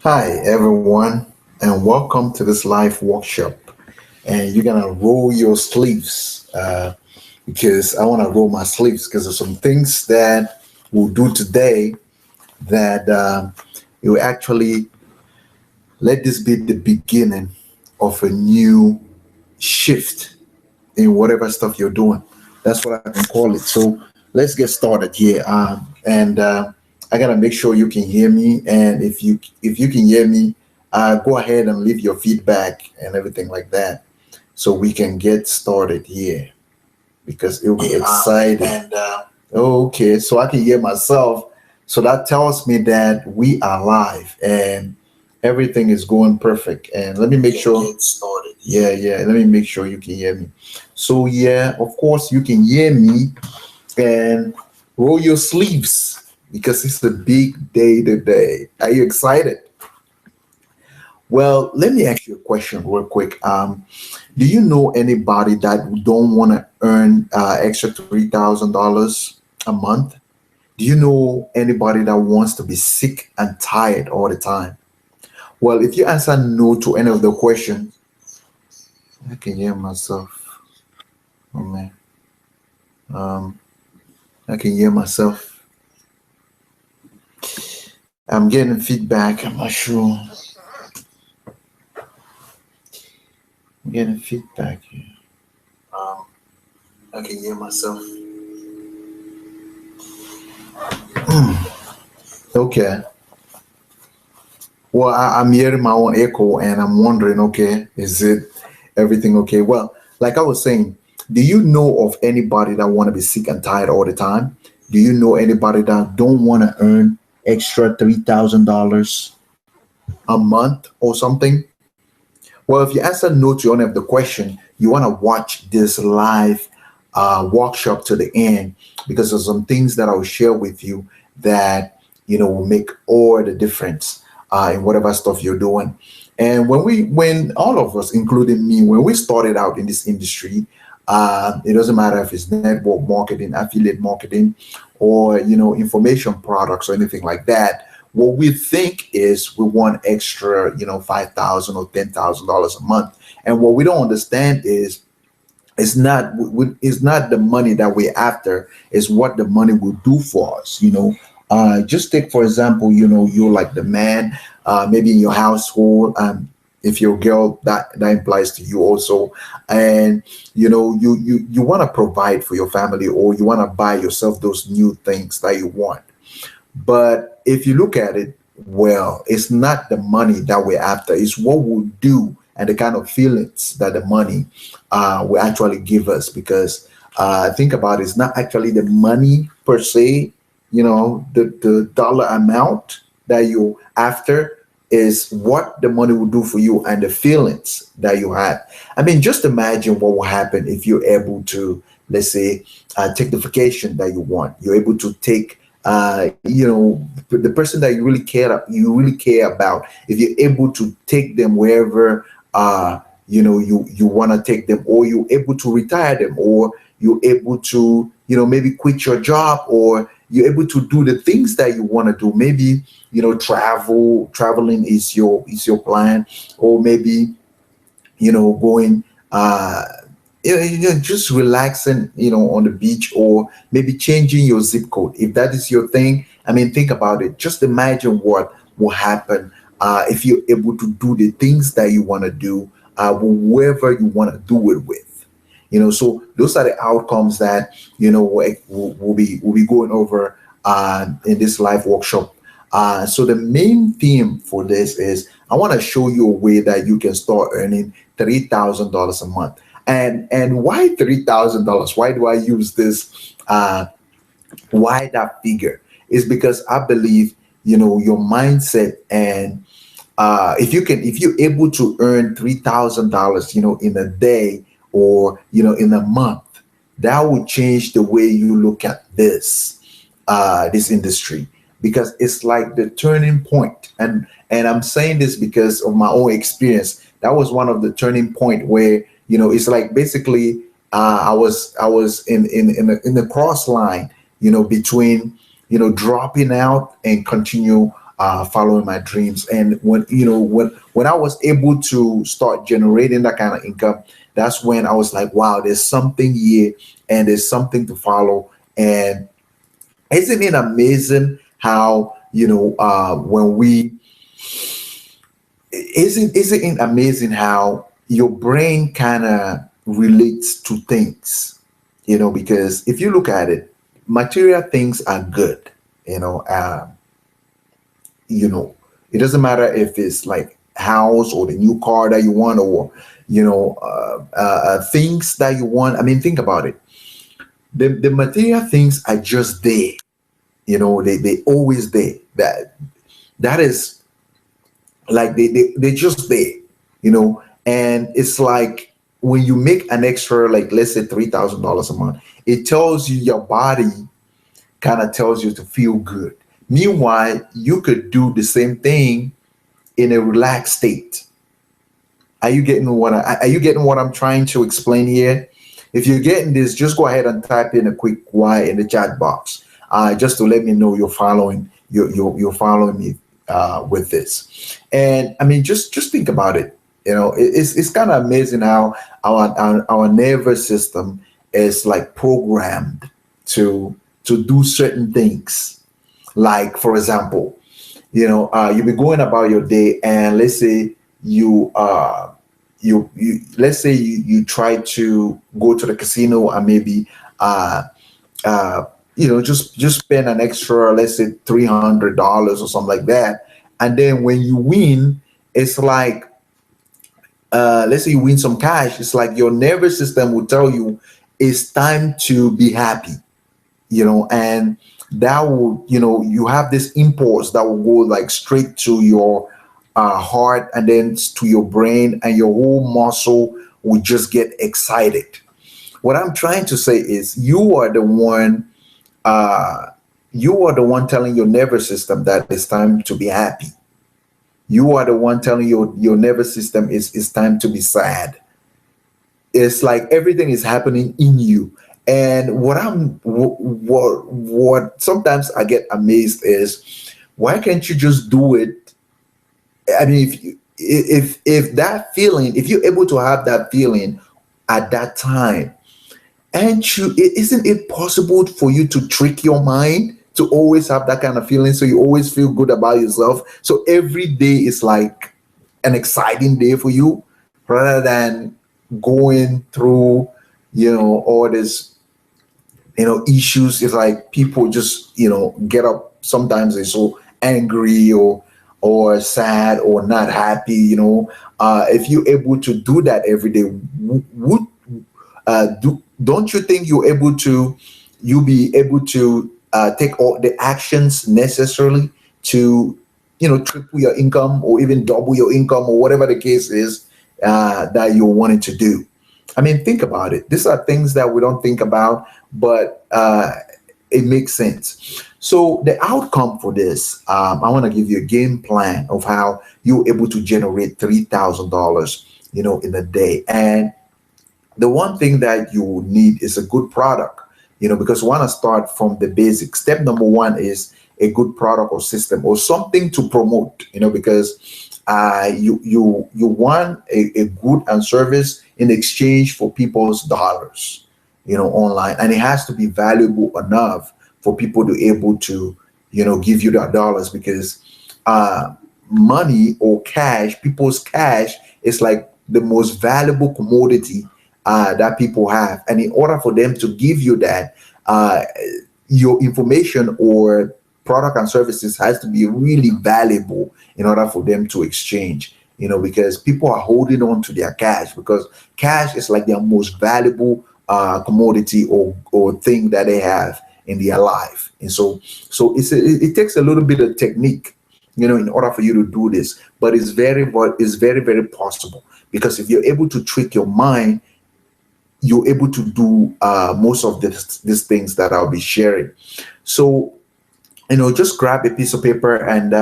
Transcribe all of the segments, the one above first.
Hi, everyone, and welcome to this live workshop. And you're gonna roll your sleeves because I want to roll my sleeves because there's some things that we'll do today that it will actually let this be the beginning of a new shift in whatever stuff you're doing. That's what I can call it. So let's get started here. And I gotta make sure you can hear me. And if you can hear me, go ahead and leave your feedback and everything like that, so we can get started here because it'll be exciting. Okay, so I can hear myself. So that tells me that we are live and everything is going perfect. And let me make sure. Get started. Yeah, yeah. Let me make sure you can hear me. So yeah, of course you can hear me and roll your sleeves because it's a big day today. Are you excited? Well, let me ask you a question real quick. Do you know anybody that don't want to earn extra $3,000 a month? Do you know anybody that wants to be sick and tired all the time? Well, if you answer no to any of the questions, I can hear myself. Oh man, um, I can hear myself. I'm getting feedback. I'm not sure. I'm getting feedback here. Um, I can hear myself. Okay. Well, I'm hearing my own echo and I'm wondering, okay, is it everything okay? Well, like I was saying, do you know of anybody that want to be sick and tired all the time? Do you know anybody that don't want to earn extra $3,000 a month or something? Well, if you answer no to one of the question, you want to watch this live workshop to the end because there's some things that I'll share with you that will make all the difference in whatever stuff you're doing. And when all of us, including me, when we started out in this industry, it doesn't matter if it's network marketing, affiliate marketing, or information products or anything like that. What we think is we want extra, 5,000 or $10,000 a month, and what we don't understand is it's not the money that we're after, it's what the money will do for us. Just take for example, you're like the man, maybe in your household. If you're a girl, that implies to you also. And you want to provide for your family, or you want to buy yourself those new things that you want. But if you look at it, well, it's not the money that we're after, it's what we'll do and the kind of feelings that the money will actually give us. Because think about it, it's not actually the money per se, the dollar amount that you're after, is what the money will do for you and the feelings that you have. I mean, just imagine what will happen if you're able to, let's say, take the vacation that you want. You're able to take, the person that you really care about. If you're able to take them wherever, you want to take them, or you're able to retire them, or you're able to, maybe quit your job, or you're able to do the things that you want to do. Maybe traveling is your plan, or maybe going, just relaxing, on the beach, or maybe changing your zip code. If that is your thing, I mean, think about it. Just imagine what will happen if you're able to do the things that you want to do, whoever you want to do it with. So those are the outcomes that we'll be going over in this live workshop. So the main theme for this is I want to show you a way that you can start earning $3,000 a month. And why $3,000? Why do I use this? Why that figure? Is because I believe your mindset, and if you're able to earn $3,000 in a day, or in a month, that would change the way you look at this industry, because it's like the turning point. And I'm saying this because of my own experience. That was one of the turning point where it's like basically I was in the cross line, between dropping out and continue following my dreams. And when I was able to start generating that kind of income, that's when I was like, wow, there's something here, and there's something to follow. And isn't it amazing how, when we isn't it amazing how your brain kind of relates to things, because if you look at it, material things are good, you know um, you know it doesn't matter if it's like house or the new car that you want, or things that you want. I mean, think about it. The material things are just there. They always there. That is like they're just there. And it's like when you make an extra, like, let's say $3,000 a month, it tells you, your body kind of tells you to feel good. Meanwhile, you could do the same thing in a relaxed state. Are you getting what I'm trying to explain here? If you're getting this, just go ahead and type in a quick Y in the chat box, just to let me know you're following me with this. And I mean, just think about it. It's kind of amazing how our nervous system is like programmed to do certain things. Like, for example, you be going about your day, and let's say you try to go to the casino, and maybe just spend an extra, let's say, $300 or something like that. And then when you win, it's like, let's say you win some cash, it's like your nervous system will tell you it's time to be happy. And that will, you have this impulse that will go like straight to your heart, and then to your brain, and your whole muscle will just get excited. What I'm trying to say is, you are the one telling your nervous system that it's time to be happy. You are the one telling your nervous system it's time to be sad. It's like everything is happening in you. And what sometimes I get amazed is, why can't you just do it? I mean, if that feeling, if you're able to have that feeling at that time, isn't it possible for you to trick your mind to always have that kind of feeling, so you always feel good about yourself? So every day is like an exciting day for you, rather than going through, all this, issues. Is like people just, get up. Sometimes they're so angry, or sad, or not happy. If you're able to do that every day, would don't you think you'll be able to take all the actions necessarily to, triple your income, or even double your income, or whatever the case is that you're wanting to do? I mean, think about it. These are things that we don't think about, but it makes sense. So the outcome for this, I want to give you a game plan of how you're able to generate $3,000, in a day. And the one thing that you need is a good product, because we want to start from the basics. Step number one is a good product or system, or something to promote, because you want a good and service in exchange for people's dollars, online. And it has to be valuable enough for people to able to, give you their dollars, because money or cash, people's cash, is like the most valuable commodity that people have. And in order for them to give you that, your information or product and services has to be really valuable in order for them to exchange, because people are holding on to their cash, because cash is like their most valuable commodity or thing that they have in their life. And so it takes a little bit of technique, in order for you to do this, but it's very, very possible, because if you're able to trick your mind, you're able to do most of these things that I'll be sharing. So, just grab a piece of paper and,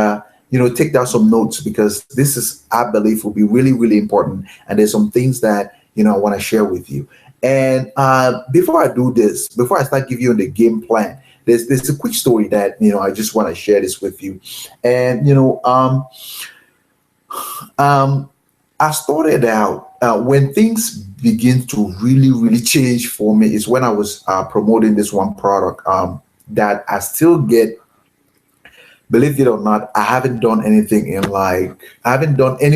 take down some notes, because this is, I believe, will be really, really important. And there's some things that, I want to share with you. And before I do this, before I start giving you the game plan, there's a quick story that I just want to share this with you. And um, I started out when things begin to really change for me is when I was promoting this one product that I still get. Believe it or not, I haven't done any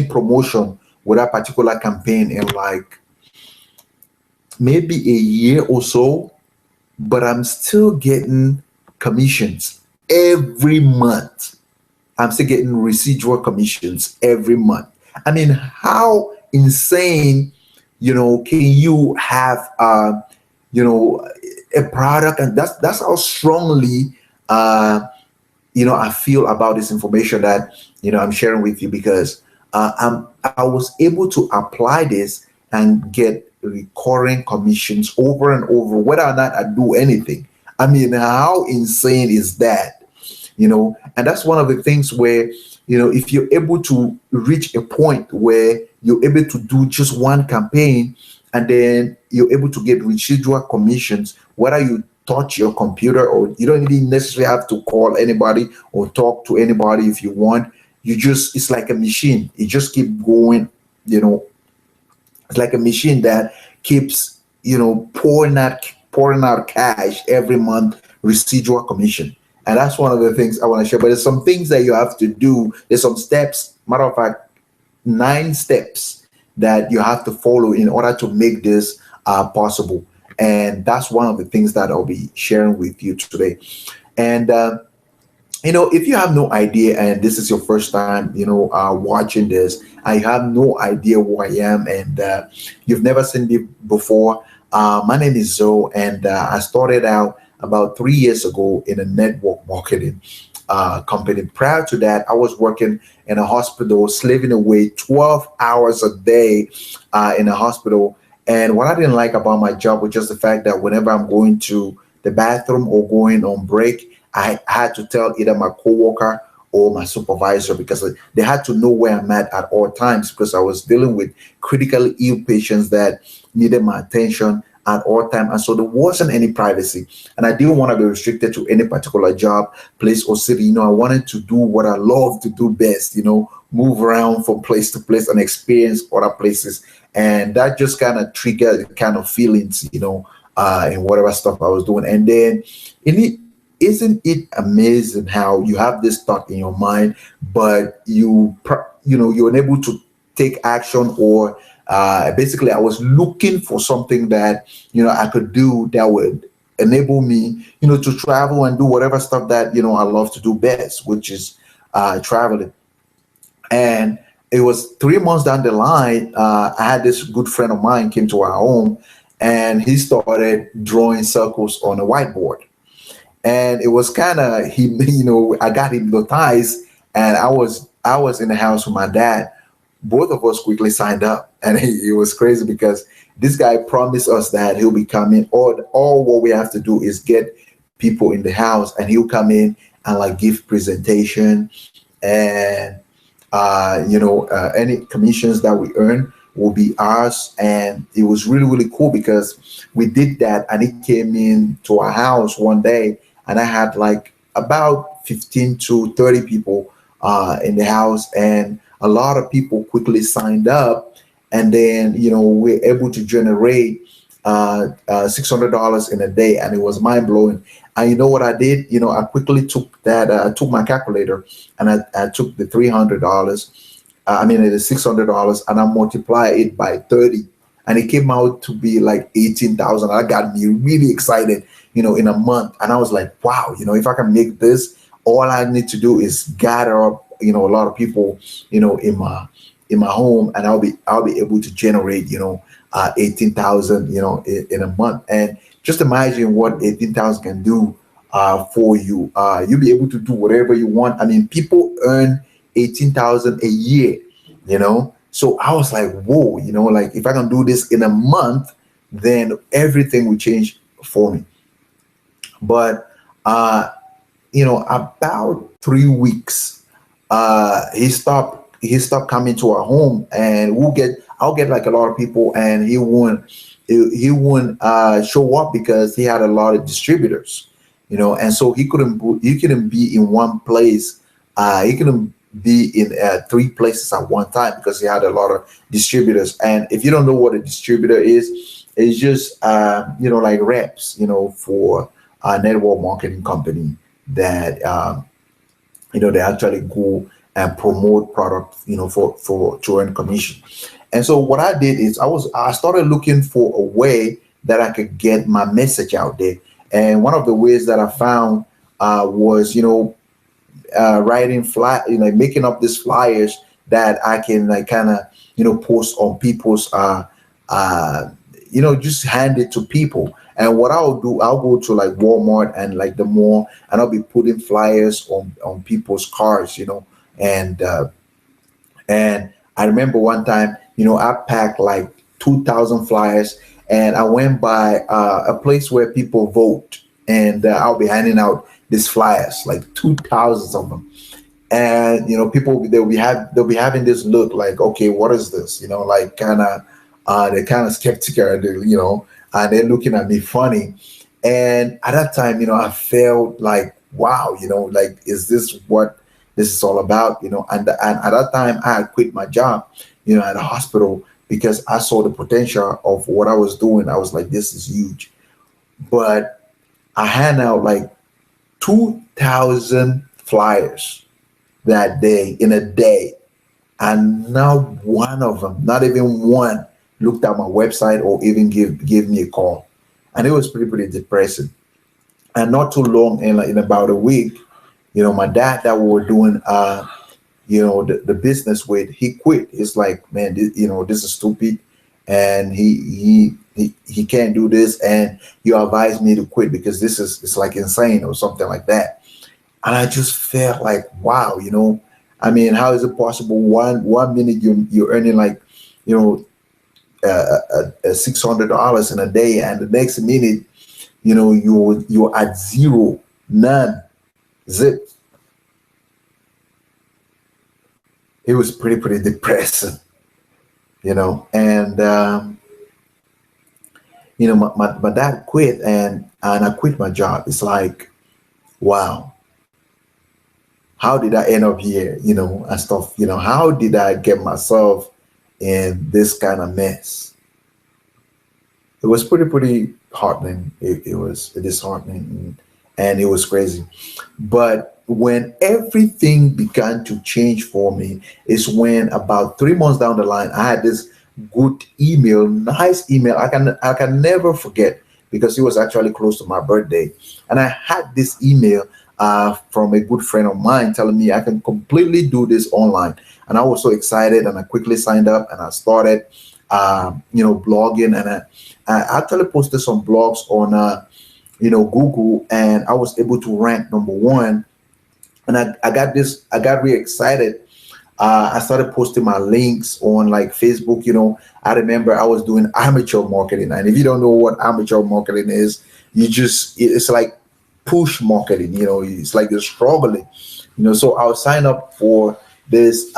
promotion with that particular campaign in like maybe a year or so, but I'm still getting commissions every month. I'm still getting residual commissions every month. I mean, how insane, can you have, a product, and that's how strongly, I feel about this information that I'm sharing with you because I was able to apply this and get recurring commissions over and over, whether or not I do anything. I mean, how insane is that? And that's one of the things where if you're able to reach a point where you're able to do just one campaign and then you're able to get residual commissions, whether you touch your computer or you don't even necessarily have to call anybody or talk to anybody. If you want, it's like a machine, it just keep going. It's like a machine that keeps pouring out cash every month, residual commission. And that's one of the things I want to share. But there's some things that you have to do. There's some steps, matter of fact, 9 steps that you have to follow in order to make this possible. And that's one of the things that I'll be sharing with you today. And if you have no idea and this is your first time watching this, I have no idea who I am, and you've never seen me before, my name is Zoe, and I started out about 3 years ago in a network marketing company. Prior to that, I was working in a hospital, slaving away 12 hours a day in a hospital. And what I didn't like about my job was just the fact that whenever I'm going to the bathroom or going on break, I had to tell either my coworker or my supervisor, because they had to know where I'm at all times, because I was dealing with critically ill patients that needed my attention at all time. And so there wasn't any privacy. And I didn't want to be restricted to any particular job, place, or city. I wanted to do what I love to do best, move around from place to place and experience other places. And that just kind of triggered kind of feelings, in whatever stuff I was doing. And then isn't it amazing how you have this thought in your mind, but you're unable to take action, or basically I was looking for something that I could do that would enable me to travel and do whatever stuff that I love to do best, which is traveling. And it was 3 months down the line, I had this good friend of mine came to our home, and he started drawing circles on a whiteboard. And it was kind of I got hypnotized, and I was in the house with my dad. Both of us quickly signed up, and it was crazy because this guy promised us that he'll be coming. All what we have to do is get people in the house, and he'll come in and like give presentation, and any commissions that we earn will be ours. And it was really cool because we did that, and he came in to our house one day, and I had like about 15 to 30 people in the house, and a lot of people quickly signed up. And then we're able to generate $600 in a day, and it was mind-blowing. And you know what I did? I quickly took that, I took my calculator, and I took the $300, the $600, and I multiplied it by 30, and it came out to be like 18,000. That got me really excited, in a month. And I was like, wow, if I can make this, all I need to do is gather up, a lot of people, in my home, and I'll be able to generate, 18,000, in a month. And just imagine what 18,000 can do for you. You'll be able to do whatever you want. I mean, people earn 18,000 a year, So I was like, whoa, like if I can do this in a month, then everything will change for me. But about 3 weeks, he stopped coming to our home, and I'll get like a lot of people, and he won't show up because he had a lot of distributors, and so he couldn't be in one place. He couldn't be in three places at one time because he had a lot of distributors. And if you don't know what a distributor is, it's just like reps, for a network marketing company that they actually go and promote products, for to earn commission. And so what I did is I started looking for a way that I could get my message out there. And one of the ways that I found was, writing making up these flyers that I can like kind of, post on people's, just hand it to people. And what I'll do, I'll go to like Walmart and like the mall, and I'll be putting flyers on people's cars, and I remember one time, I packed like 2,000 flyers, and I went by a place where people vote, and I'll be handing out these flyers, like 2,000 of them. And people they'll be having this look like, okay, what is this? Like kind of they're kind of skeptical, and they're looking at me funny. And at that time, I felt like, wow, like, is this what this is all about? And at that time I had quit my job, at a hospital, because I saw the potential of what I was doing. I was like, this is huge. But I hand out like 2,000 flyers that day, in a day, and not one of them, not even one, looked at my website or even give me a call. And it was pretty depressing. And not too long, in about a week, my dad that we were doing the business with, he quit. It's like, man, this is stupid, and he can't do this, and you advised me to quit because it's like insane or something like that. And I just felt like, wow, I mean, how is it possible? One minute you're earning like, $600 in a day, and the next minute, you're at zero, none, zip. It was pretty depressing, and my dad quit, and I quit my job. It's like, wow, how did I end up here, and stuff, how did I get myself in this kind of mess? It was pretty heartening. It was disheartening, and it was crazy. But when everything began to change for me is when, about 3 months down the line, I had this good email, nice email. I can never forget, because it was actually close to my birthday, and I had this email from a good friend of mine telling me I can completely do this online. And I was so excited, and I quickly signed up, and I started blogging, and I actually posted some blogs on Google, and I was able to rank number one. And I got really excited. I started posting my links on like Facebook. I remember I was doing amateur marketing, and if you don't know what amateur marketing is, it's like push marketing. It's like you're struggling. So I'll sign up for these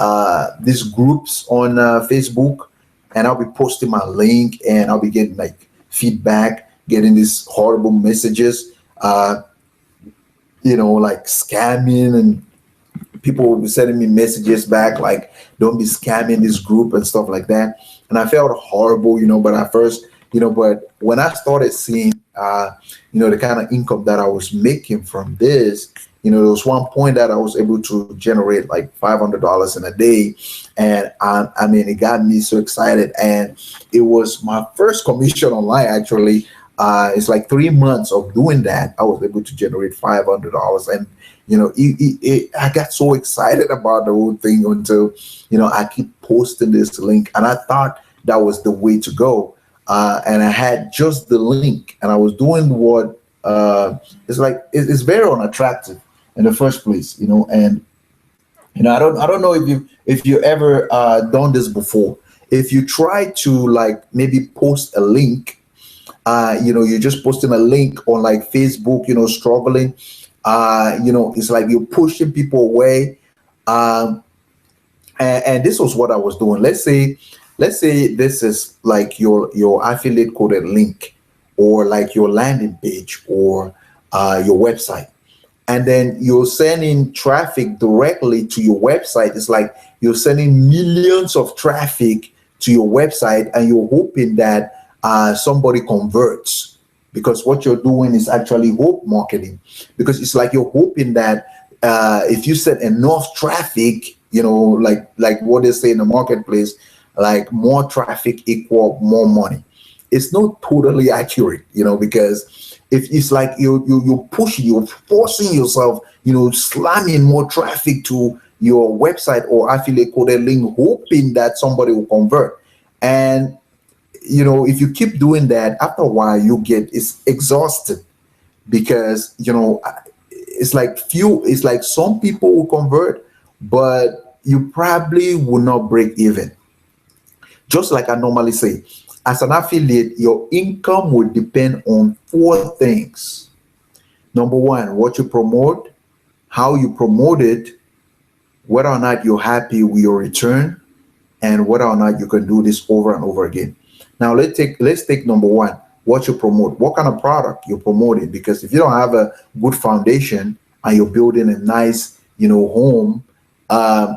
groups on Facebook, and I'll be posting my link, and I'll be getting like feedback, getting these horrible messages, like scamming, and people will be sending me messages back like, don't be scamming this group and stuff like that. And I felt horrible, but at first, but when I started seeing, the kind of income that I was making from this, there was one point that I was able to generate like $500 in a day. And I mean, it got me so excited. And it was my first commission online, actually. It's like 3 months of doing that, I was able to generate $500. And, I got so excited about the whole thing until, I keep posting this link. And I thought that was the way to go. And I had just the link, and I was doing what it's like, it's very unattractive in the first place, and I don't know if you ever done this before. If you try to like maybe post a link, you're just posting a link on like Facebook, struggling, it's like you're pushing people away. And this was what I was doing. Let's say this is like your affiliate coded link, or like your landing page, or your website, and then you're sending traffic directly to your website. It's like you're sending millions of traffic to your website, and you're hoping that somebody converts, because what you're doing is actually hope marketing, because it's like you're hoping that if you set enough traffic, like what they say in the marketplace, like more traffic equal more money. It's not totally accurate, because if it's like you pushing, you're forcing yourself, slamming more traffic to your website or affiliate coded link, hoping that somebody will convert. And if you keep doing that, after a while you get it's exhausted, because it's like some people will convert, but you probably will not break even. Just like I normally say, as an affiliate, your income will depend on four things. Number one, what you promote, how you promote it, whether or not you're happy with your return, and whether or not you can do this over and over again. Now let's take number one, what you promote, what kind of product you're promoting. Because if you don't have a good foundation and you're building a nice, home,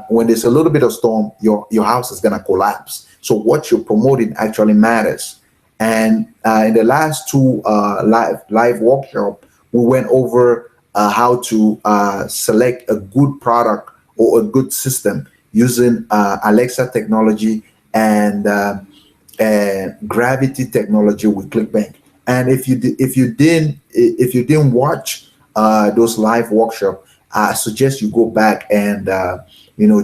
when there's a little bit of storm, your house is gonna collapse. So what you're promoting actually matters. And in the last two live workshop, we went over how to select a good product or a good system using Alexa technology and gravity technology with ClickBank. And if you didn't watch those live workshop, I suggest you go back and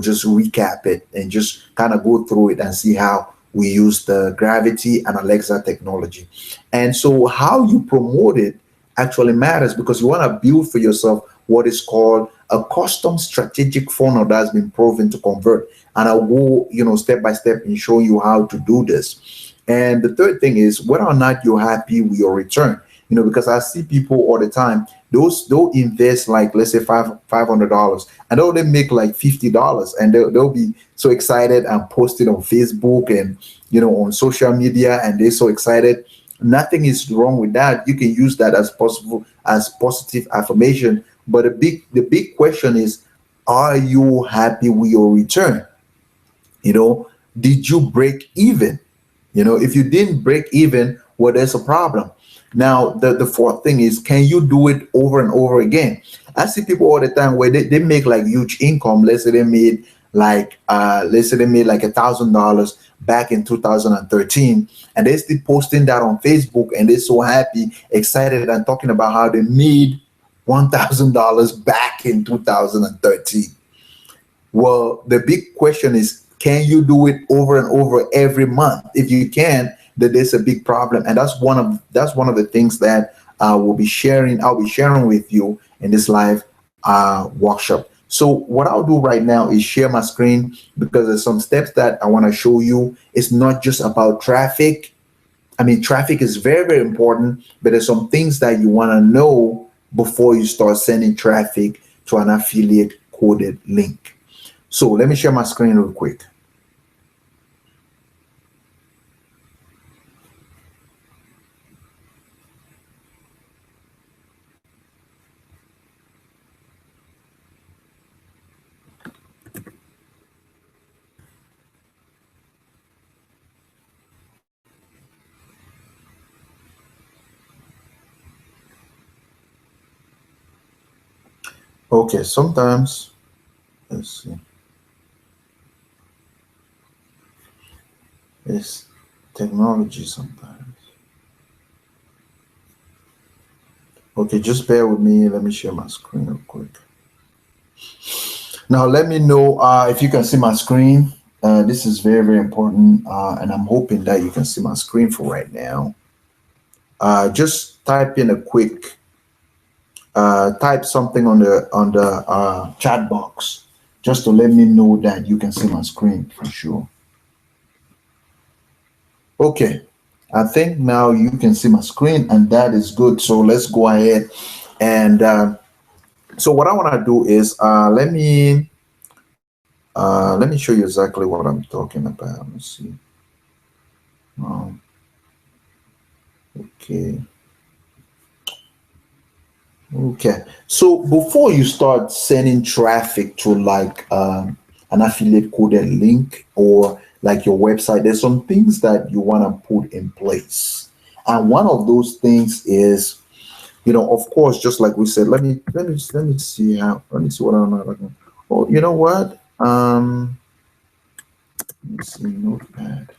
just recap it and just kind of go through it and see how we use the gravity and Alexa technology. And so how you promote it actually matters, because you want to build for yourself what is called a custom strategic funnel that's been proven to convert. And I'll go, step by step in showing you how to do this. And the third thing is whether or not you're happy with your return. Because I see people all the time, they'll invest like, let's say $500, and they'll then make like $50, and they'll be so excited and post it on Facebook and on social media, and they're so excited. Nothing is wrong with that. You can use that as positive affirmation. But the big question is, are you happy with your return? Did you break even? If you didn't break even, well, there's a problem. Now, the fourth thing is, can you do it over and over again? I see people all the time where they make like huge income. Let's say they made like $1,000 back in 2013, and they're still posting that on Facebook, and they're so happy, excited, and talking about how they made $1,000 back in 2013. Well, the big question is, can you do it over and over every month? If you can, then there's a big problem, and that's one of the things that I'll be sharing with you in this live workshop. So what I'll do right now is share my screen, because there's some steps that I want to show you. It's not just about traffic. I mean, traffic is very, very important, but there's some things that you want to know before you start sending traffic to an affiliate coded link. So let me share my screen real quick. Okay, sometimes, let's see, it's technology sometimes. Okay, just bear with me. Let me share my screen real quick. Now, let me know if you can see my screen. This is very, very important, and I'm hoping that you can see my screen for right now. Just type in a quick, type something on the chat box, just to let me know that you can see my screen for sure. Okay, I think now you can see my screen, and that is good. So let's go ahead and so what I want to do is let me show you exactly what I'm talking about. Let's see. Okay. Okay. So before you start sending traffic to like an affiliate coded link or like your website, there's some things that you want to put in place. And one of those things is, of course, just like we said, let me see let me see what I'm looking. Oh, you know what? Let me see notepad.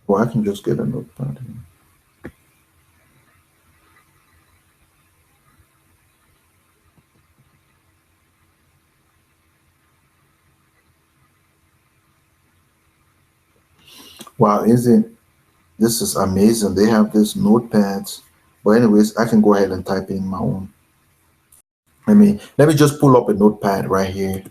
Well, I can just get a notepad here. Wow, isn't this is amazing? They have this notepads. But anyways, I can go ahead and type in my own. Let me just pull up a notepad right here.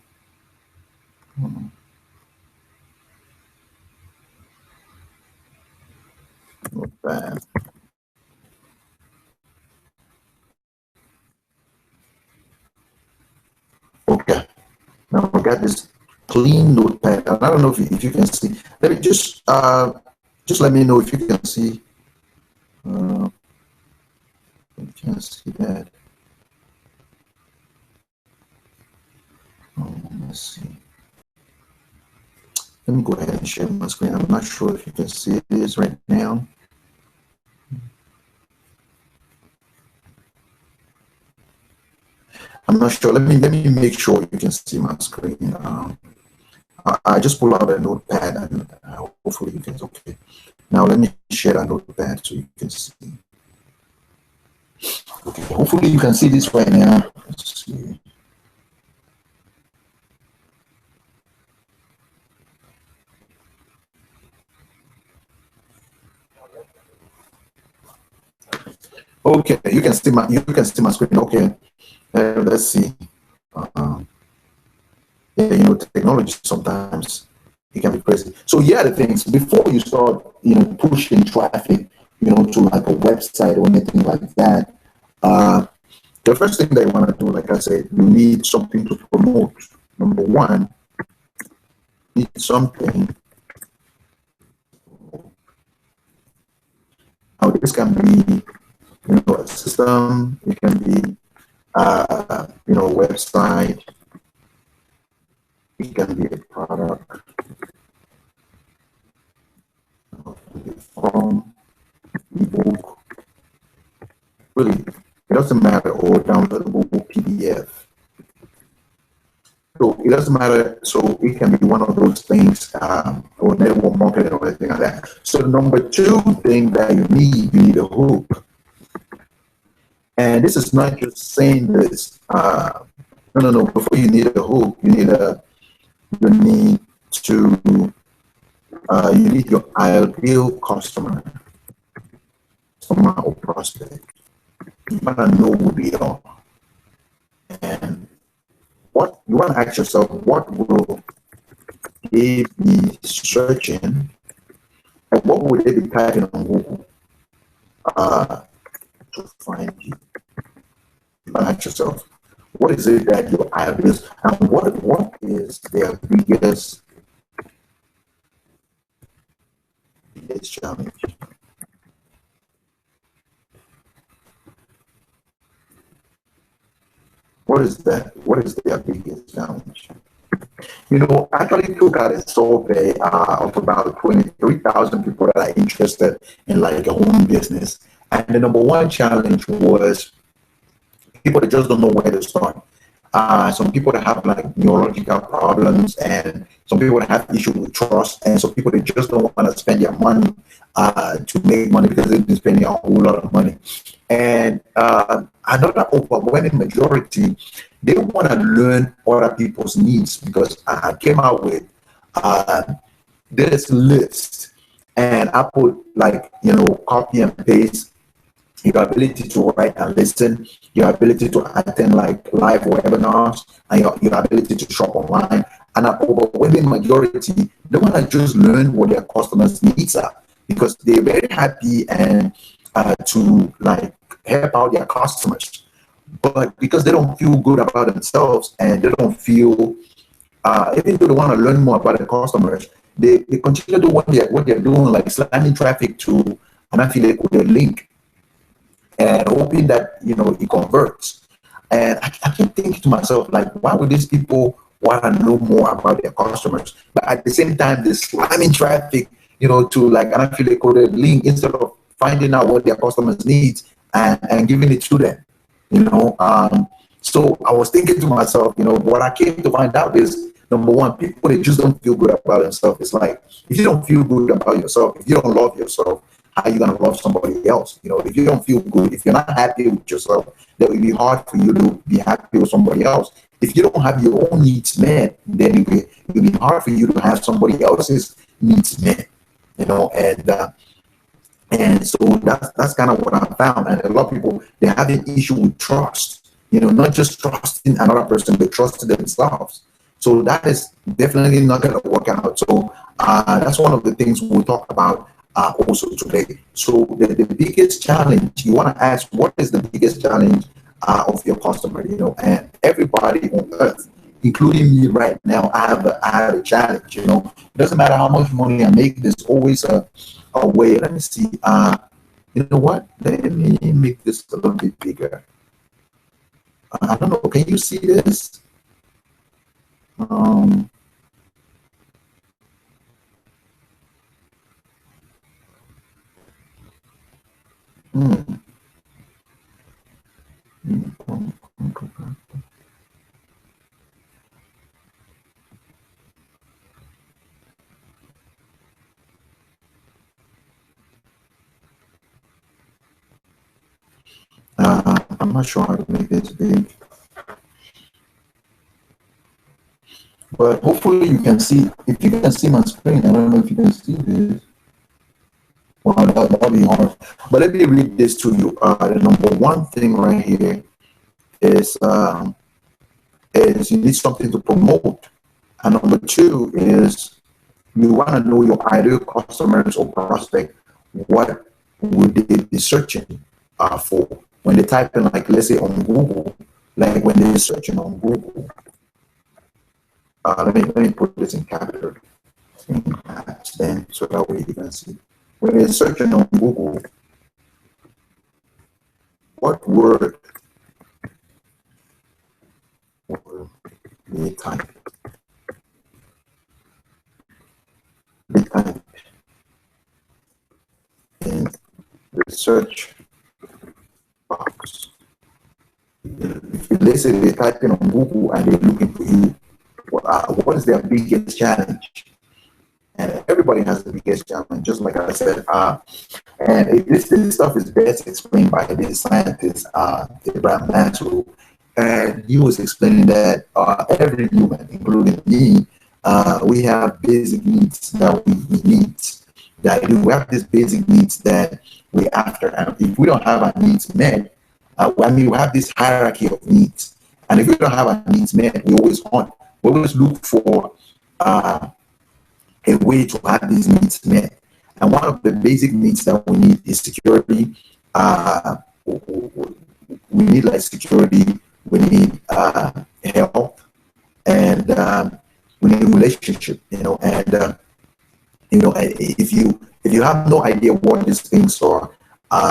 Notepad. Okay. Now I got this clean notepad. And I don't know if you can see. Let me just let me know if you can see. Uh, you can see that. Let's see. Let me go ahead and share my screen. I'm not sure if you can see this right now. I'm not sure. Let me make sure you can see my screen. I just pull out a notepad and hopefully you can. Okay. Now let me share that notepad so you can see. Okay. Hopefully you can see this right now. Let's see. Okay, you can see my screen. Okay, let's see. Um, yeah, technology sometimes it can be crazy. So yeah, the things before you start, pushing traffic, to like a website or anything like that. Uh, the first thing they want to do, like I said, you need something to promote. Number one, you need something. Now this can be, a system. It can be, a website. It can be a product, a form, ebook. Really, it doesn't matter, or downloadable PDF. So it doesn't matter. So it can be one of those things, or network marketing or anything like that. So number two thing that you need a hook. And this is not just saying this. No, no, no. Before you need a hook, you need to you need your ideal customer or prospect. You want to know who they are, and what you want to ask yourself: what will they be searching, and what would they be typing on Google uh, to find you? You want to ask yourself, what is it that your ideas, and what is their biggest challenge? What is that? What is their biggest challenge? I actually took out a survey of about 23,000 people that are interested in like a home business. And the number one challenge was people that just don't know where to start. Some people that have like neurological problems, and some people that have issues with trust, and some people that just don't want to spend their money to make money because they've been spending a whole lot of money. And another overwhelming majority, they want to learn other people's needs, because I came out with uh, this list, and I put like, copy and paste, your ability to write and listen, your ability to attend like live webinars, and your ability to shop online. And an overwhelming majority, they want to just learn what their customers' needs are, because they're very happy and to like help out their customers. But because they don't feel good about themselves, and they don't feel, even though they want to learn more about the customers, they continue to do what they're doing, like slamming traffic to an affiliate with a link. and hoping that it converts. And I keep thinking to myself, like, why would these people want to know more about their customers, but at the same time they're slamming traffic, to like an affiliate coded link instead of finding out what their customers needs and giving it to them. So I was thinking to myself, what I came to find out is, number one, people, they just don't feel good about themselves. It's like, if you don't feel good about yourself, if you don't love yourself, how are you gonna love somebody else? If you don't feel good, if you're not happy with yourself, then it will be hard for you to be happy with somebody else. If you don't have your own needs met, then it will be hard for you to have somebody else's needs met. And so that's kind of what I found. And a lot of people, they have an issue with trust, not just trusting another person, but trusting themselves. So that is definitely not going to work out. So that's one of the things we'll talk about also today. So the biggest challenge, you want to ask, what is the biggest challenge of your customer? And everybody on earth, including me right now, I have a challenge. It doesn't matter how much money I make, there's always a way. Let me see. You know what? Let me make this a little bit bigger. I don't know. Can you see this? Hmm. I'm not sure how to make this big, but hopefully you can see. If you can see my screen, I don't know if you can see this. Well, that'll be hard. But let me read this to you. The number one thing right here is you need something to promote, and number two is you want to know your ideal customers or prospect. What would they be searching for when they type in, like, let's say on Google, like when they're searching on Google. Let me put this in capital, then, so that way you can see. When they're searching on Google, what word will they type? They type in the search box. If they say they type in on Google and they're looking for you, what is their biggest challenge? And everybody has the biggest challenge, just like I said. And this stuff is best explained by this scientist, Abraham Maslow. And he was explaining that every human, including me, we have basic needs that we need. That we have these basic needs that we after. And if we don't have our needs met, we have this hierarchy of needs. And if we don't have our needs met, we always look for a way to have these needs met. And one of the basic needs that we need is security. We need like security. We need health, and we need relationship. If you have no idea what these things are,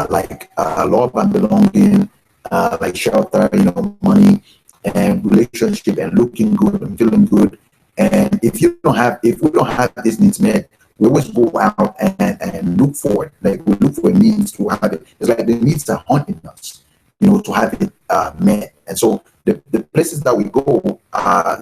like love and belonging, like shelter, money and relationship and looking good and feeling good. And if we don't have these needs met, we always go out and look for it. Like we look for a means to have it. It's like the needs are haunting us, to have it met. And so the places that we go,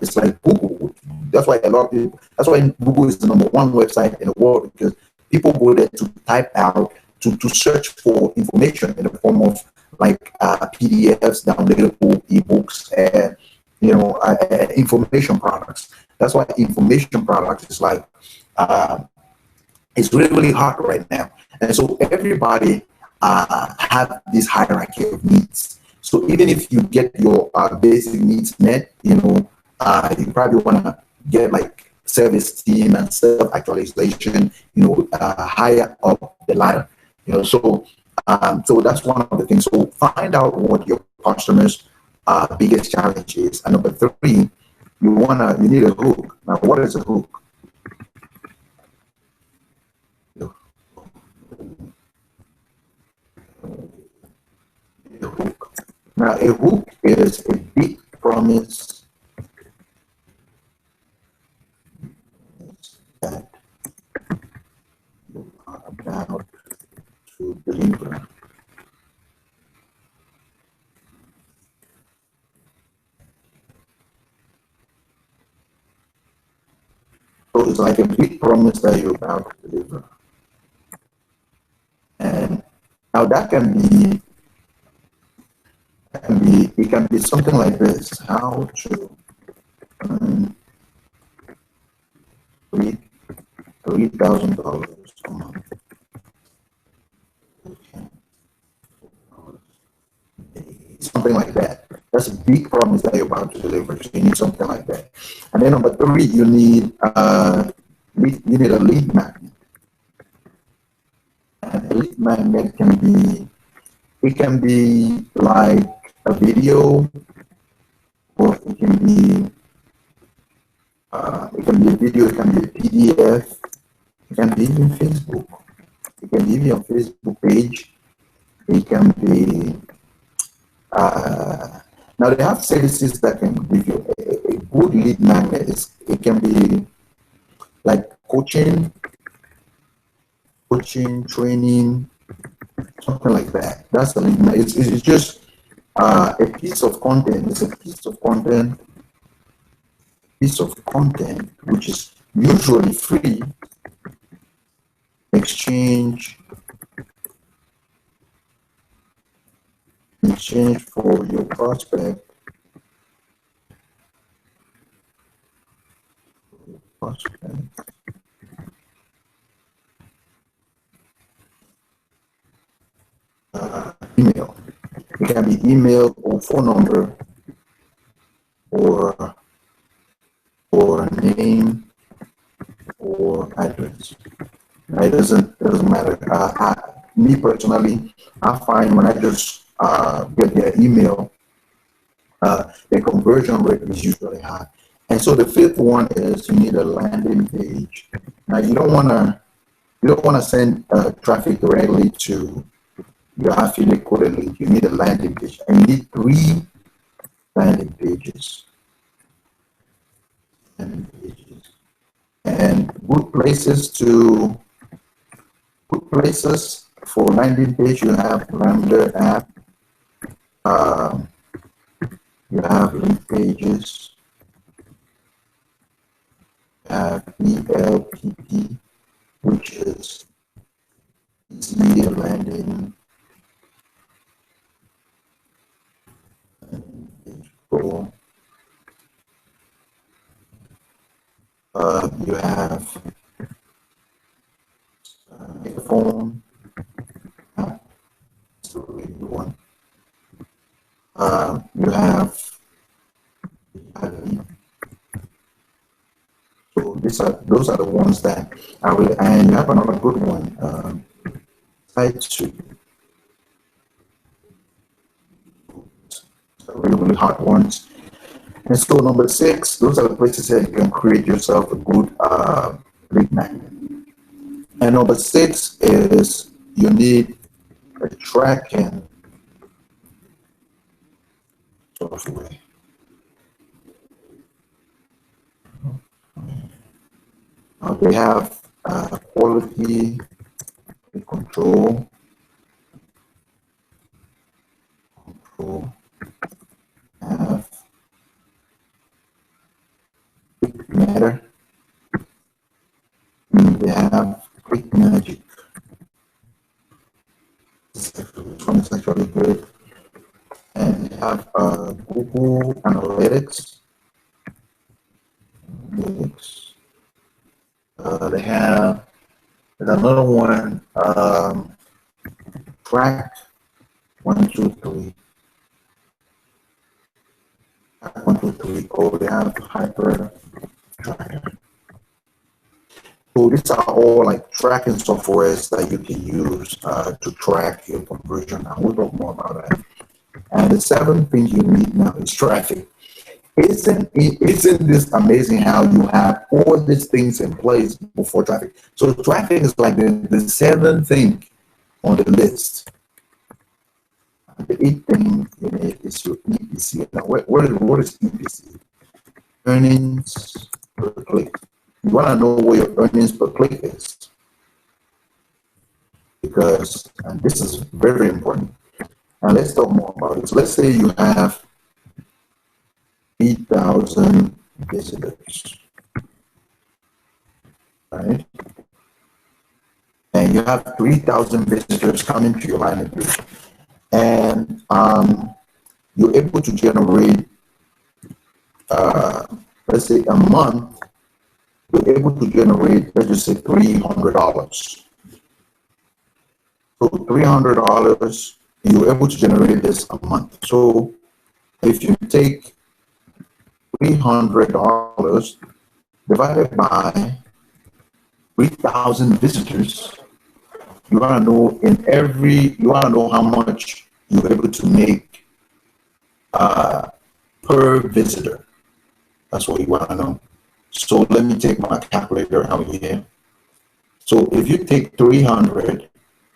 it's like Google. That's why that's why Google is the number one website in the world, because people go there to type out, to search for information in the form of like PDFs, downloadable ebooks, and information products. That's why information products is like it's really, really hot right now. And so everybody have this hierarchy of needs. So even if you get your basic needs met, you probably want to get like service team and self actualization, higher up the ladder. So that's one of the things. So find out what your customers' biggest challenge is. And number three, you need a hook. Now, what is a hook? A hook. Now, a hook is a big promise that you are about to deliver. So it's like a big promise that you're about to deliver. And now it can be something like this: how to earn $3,000 a month. Something like that. That's a big promise that you're about to deliver. So you need something like that. And then number three, you need a lead magnet. And a lead magnet can be like a video, or it can be a video, it can be a PDF, it can be even Facebook, it can be even your Facebook page, it can be now they have services that can give you a good lead magnet. It can be like coaching, training, something like that. That's the lead magnet. It's just a piece of content. It's a piece of content which is usually free, exchange for your prospect. Email. It can be email or phone number or name or address. It doesn't matter. Me personally, I find when I just get their email, the conversion rate is usually high. And so the fifth one is you need a landing page. Now you don't want to send traffic directly to your affiliate code link. You need a landing page, and you need 3 landing pages. And good places for landing page, you have Lambda app, you have link pages, you have ELPP, which is media landing page pro. You have phone app, that's the really good one. You have so those are the ones that I will, and you have another good one, site suite. Really hard ones. And so number 6, those are the places that you can create yourself a good lead magnet. And number 6 is you need a tracking software. They have quality control, have quick matter, they have quick magic. This one is actually good. And they have Google Analytics. They have, there's another one, Track 123. Track 123. Oh, they have Hyper Tracker. So these are all like tracking softwares that you can use to track your conversion. I will talk more about that. And the 7th thing you need now is traffic. Isn't this amazing how you have all these things in place before traffic? So traffic is like the 7th thing on the list. the eighth thing you need is your EPC. Now, what is EPC? Earnings per click. You want to know what your earnings per click is, because and this is very, very important. Now let's talk more about it. So let's say you have 8,000 visitors, right? And you have 3,000 visitors coming to your line of business, and you're able to generate, let's say a month, you're able to generate, let's just say $300. So $300, you're able to generate this a month. So if you take $300 divided by 3,000 visitors, you want to know you want to know how much you're able to make per visitor. That's what you want to know. So let me take my calculator out here. So if you take 300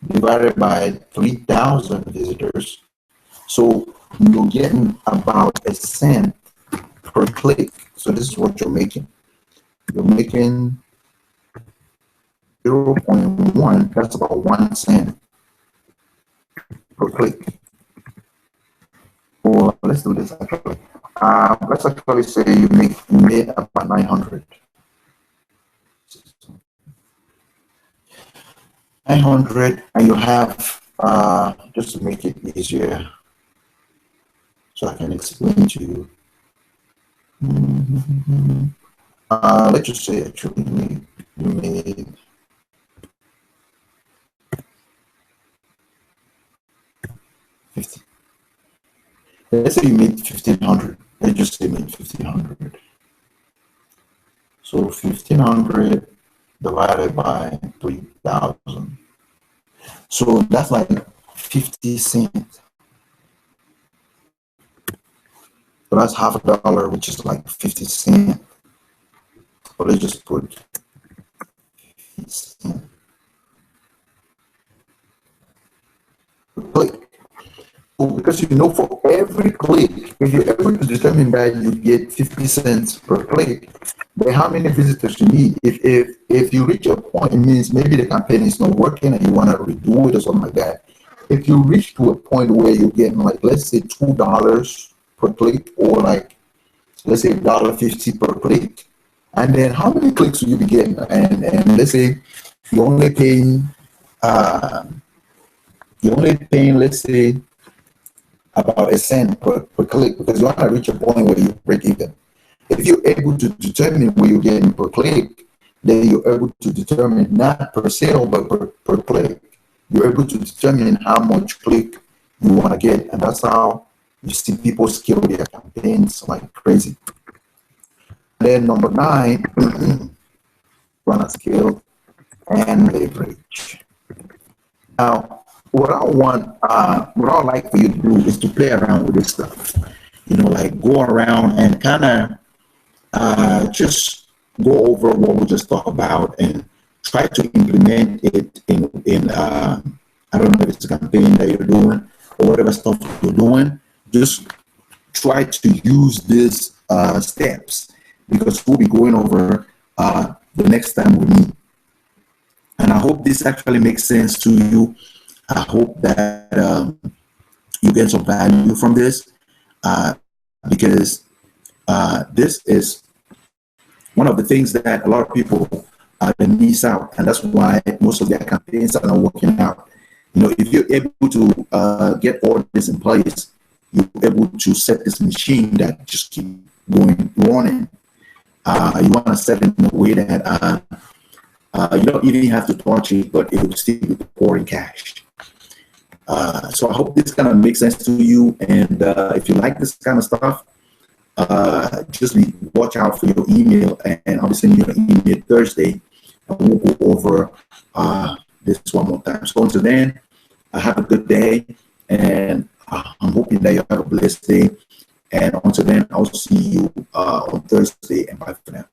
divided by 3,000 visitors, so you're getting about a cent per click. So this is what you're making. You're making 0.1, that's about 1 cent per click. Or let's do this actually. Let's actually say you made about 900. 900, and you have, just to make it easier, so I can explain to you. Let's just say actually you made 50. Let's say you made 1,500. Let's just say you made 1,500. So 1,500 divided by 3,000. So that's like 50 cents. So that's $0.50, which is like 50 cents. So let's just put 50 cents per click. So because for every click, if you're able to determine that you get 50 cents per click, then how many visitors you need? If you reach a point, it means maybe the campaign is not working and you want to redo it or something like that. If you reach to a point where you're getting like, let's say $2 per click, or like, let's say $1.50 per click, and then how many clicks will you be getting? And let's say you're only paying, let's say about a cent per click, because you want to reach a point where you break even. If you're able to determine what you're getting per click, then you're able to determine not per sale, but per click. You're able to determine how much click you want to get. And that's how you see people scale their campaigns like crazy. And then number 9, want to scale and leverage. Now, what I like for you to do is to play around with this stuff. Like go around and kind of just go over what we just talked about and try to implement it in I don't know if it's a campaign that you're doing or whatever stuff you're doing. Just try to use these steps, because we'll be going over the next time we meet. And I hope this actually makes sense to you. I hope that you get some value from this, because this is one of the things that a lot of people miss out, and that's why most of their campaigns are not working out. If you're able to get all this in place, you're able to set this machine that just keep running. You want to set it in a way that you don't even have to touch it, but it will still be pouring cash. So I hope this kind of makes sense to you. And if you like this kind of stuff, just watch out for your email, and I'll be sending you an email Thursday, and we'll go over this one more time. So until then, have a good day, and I'm hoping that you have a blessed day. And until then, I'll see you on Thursday, and bye for now.